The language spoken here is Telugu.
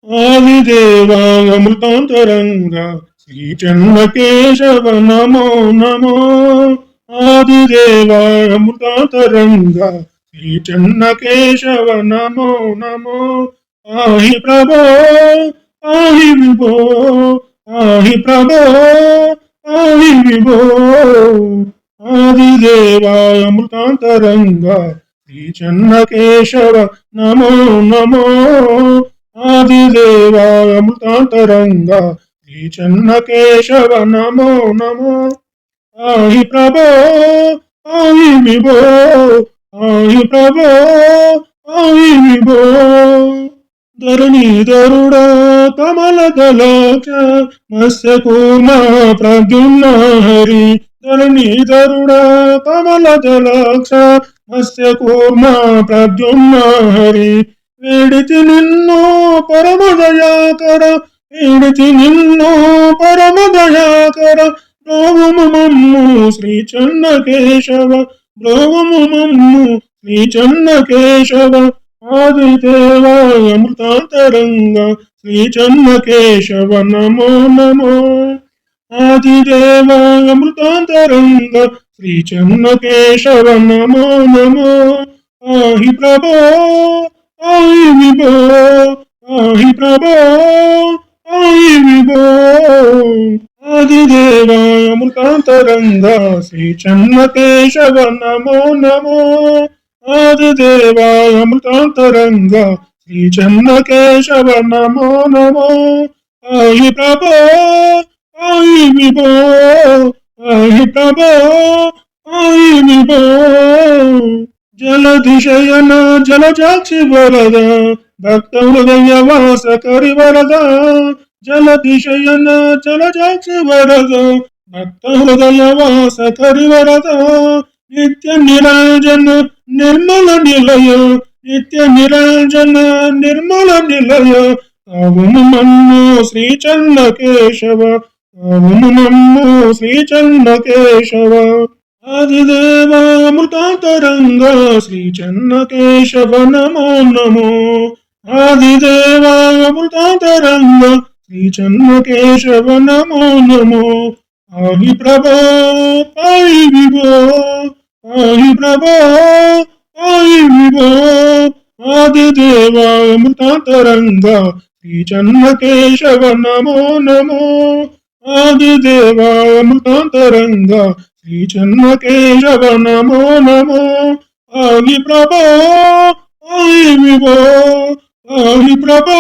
ఆదిదేవా అమృతాంతరంగా శ్రీ చెన్నకేశవ నమో నమో. ఆదిదేవా అమృతాంతరంగా శ్రీ చెన్నకేశవ నమో నమో. ఆహి ప్రభో ఆహి విభో, ఆహి ప్రభో ఆహి విభో. ఆదిదేవా అమృతాంతరంగా శ్రీ చెన్నకేశవ నమో నమో. ఆదిదేవా అమృతాంతరంగా శ్రీ చెన్నకేశవ నమో నమో. ఆహి ప్రభో ఆహి విభో, ఆహి ప్రభో ఆహి విభో. ధరణీధరుడా కమల దళాక్ష మత్స్య కూర్మ ప్రద్యుమ్న హరి. ధరణీధరుడా కమల దళాక్ష మత్స్య కూర్మ ప్రద్యుమ్న హరి. వేడితి నిన్ను పరమ దయాకర, వేడితి నిన్ను పరమ దయాకర. బ్రోవము మమ్ము శ్రీ చెన్నకేశవ, బ్రోవము మమ్ము శ్రీ చెన్నకేశవ. ఆదిదేవా అమృతాంతరంగా శ్రీ చెన్నకేశవ నమో నమో. ఆదిదేవా అమృతాంతరంగా శ్రీ చెన్నకేశవ నమో నమో. ఆహి ప్రభో ఆహి విభో, ఆహి ప్రభో ఆహి విభో. ఆదిదేవా అమృతాంతరంగా శ్రీ చెన్నకేశవ నమో నమో. ఆదిదేవా అమృతాంతరంగా శ్రీ చెన్నకేశవ నమో నమో. ఆహి ప్రభో ఆహి విభో, ఆహి ప్రభో ఆహి విభో. జలధిశయన జలజాక్షి వరద, భక్త హృదయ వాస కరి వరద. జలధిశయన జలజాక్షి వరద, భక్త హృదయ వాస కరి వరద. నిత్య నిరంజన నిర్మల నిలయ, నిత్య నిరంజన నిర్మల నిలయ. కావును మమ్ము శ్రీ చెన్నకేశవ, కావును మమ్ము శ్రీ చెన్నకేశవ. ఆదిదేవా అమృతాంతరంగా శ్రీ చెన్నకేశవ నమో నమో. ఆదిదేవా అమృతాంతరంగా శ్రీ చెన్నకేశవ నమో నమో. ఆహి ప్రభో ఆహి విభో, ఆహి ప్రభో ఆహి విభో. ఆదిదేవా అమృతాంతరంగా శ్రీ చెన్నకేశవ నమో నమో. ఆదిదేవా అమృతాంతరంగా శ్రీ చెన్నకేశవ నమో నమో. ఆహి ప్రభో ఆహి విభో, ఆహి ప్రభో